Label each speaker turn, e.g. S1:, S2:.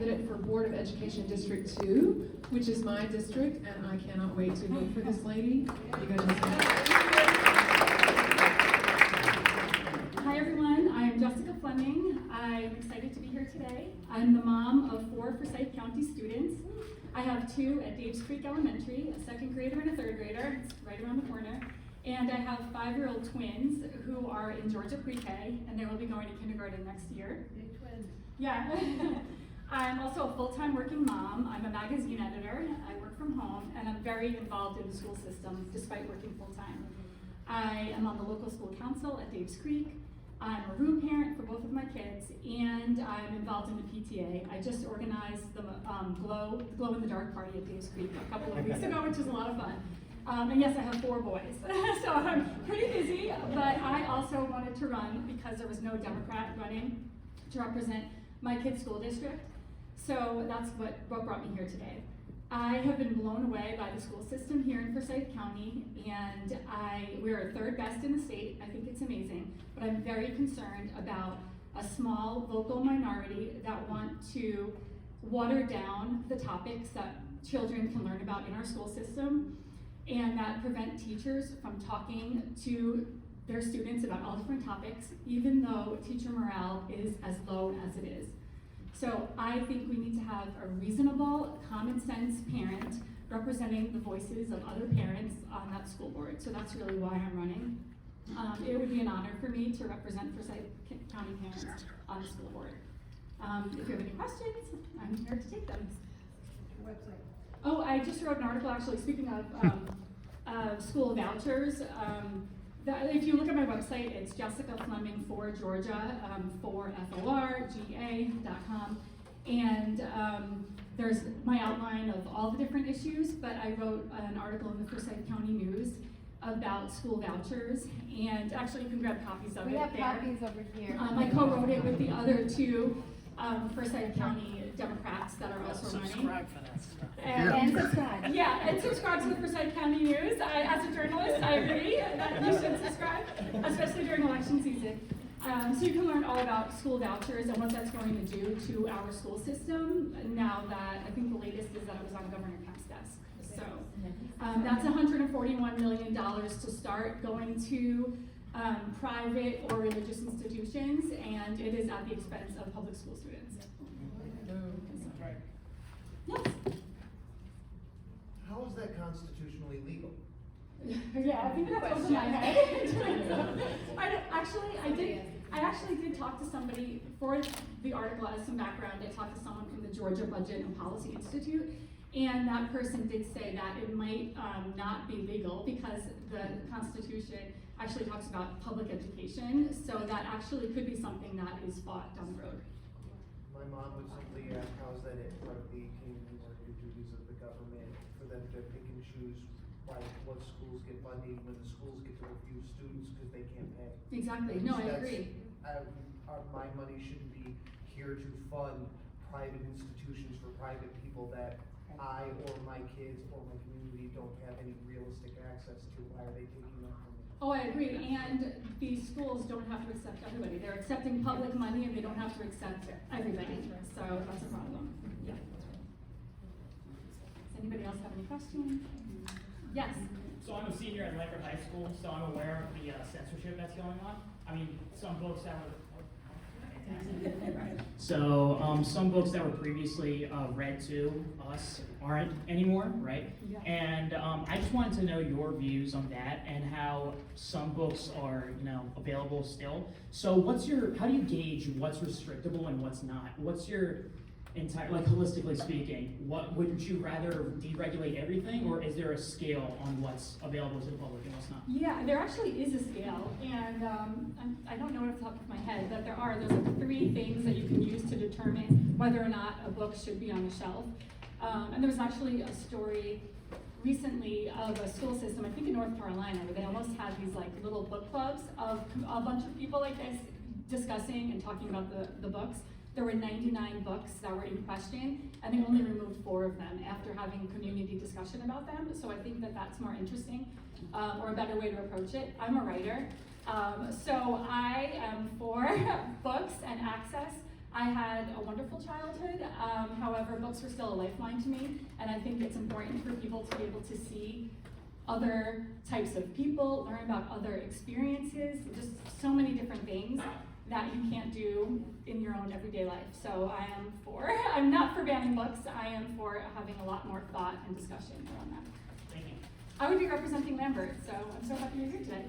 S1: Candidate for Board of Education District 2, which is my district, and I cannot wait to vote for this lady. You guys
S2: Hi everyone, I'm Jessica Fleming. I'm excited to be here today. I'm the mom of 4 Forsyth County students. I have 2 at Daves Creek Elementary, a 2nd grader and a 3rd grader. It's right around the corner. And I have 5-year-old twins who are in Georgia pre-K, and they will be going to kindergarten next year.
S3: Big twins.
S2: Yeah. I'm also a full-time working mom. I'm a magazine editor. I work from home, and I'm very involved in the school system despite working full-time. I am on the local school council at Daves Creek. I'm a room parent for both of my kids, and I'm involved in the PTA. I just organized the glow in the dark party at Daves Creek a couple of weeks ago, which was a lot of fun. And yes, I have 4 boys, so I'm pretty busy, but I also wanted to run because there was no Democrat running to represent my kids' school district. So that's what brought me here today. I have been blown away by the school system here in Forsyth County, and we're 3rd best in the state. I think it's amazing, but I'm very concerned about a small vocal minority that want to water down the topics that children can learn about in our school system, and that prevent teachers from talking to their students about all different topics, even though teacher morale is as low as it is. So I think we need to have a reasonable, common sense parent representing the voices of other parents on that school board. So that's really why I'm running. It would be an honor for me to represent Forsyth County parents on the school board. If you have any questions, I'm here to take them.
S3: Your website.
S2: Oh, I just wrote an article actually, speaking of school vouchers. If you look at my website, it's Jessica Fleming for Georgia, forga.com. And there's my outline of all the different issues, but I wrote an article in the Forsyth County News about school vouchers, and actually you can grab copies of it.
S3: We have
S2: there.
S3: copies over here.
S2: I co-wrote it with the other 2 Forsyth County Democrats that are also running.
S4: Subscribe for that stuff.
S3: And subscribe.
S2: Yeah, and subscribe to the Forsyth County News. As a journalist, I agree that you should subscribe, especially during election season. So you can learn all about school vouchers and what that's going to do to our school system. Now that, I think the latest is that it was on Governor Kemp's desk. So that's $141 million to start going to private or religious institutions, and it is at the expense of public school students.
S4: Right.
S2: Yes.
S5: How is that constitutionally legal?
S2: Yeah, I think that's over my head. I actually did talk to somebody for the article as some background. I talked to someone from the Georgia Budget and Policy Institute, and that person did say that it might not be legal because the Constitution actually talks about public education, so that actually could be something that is fought down the road.
S5: My mom would simply ask, how is that part of the community market duties of the government for them to pick and choose what schools get funding when the schools get to refuse students because they can't pay?
S2: Exactly, no, I agree.
S5: My money shouldn't be here to fund private institutions for private people that I or my kids or my community don't have any realistic access to. Why are they taking that from me?
S2: Oh, I agree, and these schools don't have to accept everybody. They're accepting public money and they don't have to accept everybody, so that's a problem. Yeah. Does anybody else have any questions? Yes?
S4: So I'm a senior at Lakewood High School, so I'm aware of the censorship that's going on. I mean, some books that were some books that were previously read to us aren't anymore, right?
S2: Yeah.
S4: And I just wanted to know your views on that and how some books are, available still. So how do you gauge what's restrictable and what's not? What's your holistically speaking, wouldn't you rather deregulate everything, or is there a scale on what's available to the public and what's not?
S2: Yeah, there actually is a scale, and I don't know it off the top of my head, but there's like 3 things that you can use to determine whether or not a book should be on the shelf. And there was actually a story recently of a school system, I think in North Carolina, where they almost had these like little book clubs of a bunch of people like this discussing and talking about the books. There were 99 books that were in question, and they only removed 4 of them after having community discussion about them. So I think that that's more interesting, or a better way to approach it. I'm a writer, so I am for books and access I had a wonderful childhood, however, books were still a lifeline to me, and I think it's important for people to be able to see other types of people, learn about other experiences, just so many different things that you can't do in your own everyday life. So I'm not for banning books, I am for having a lot more thought and discussion around that.
S4: Thank you.
S2: I would be representing Lambert, so I'm so happy you're here today.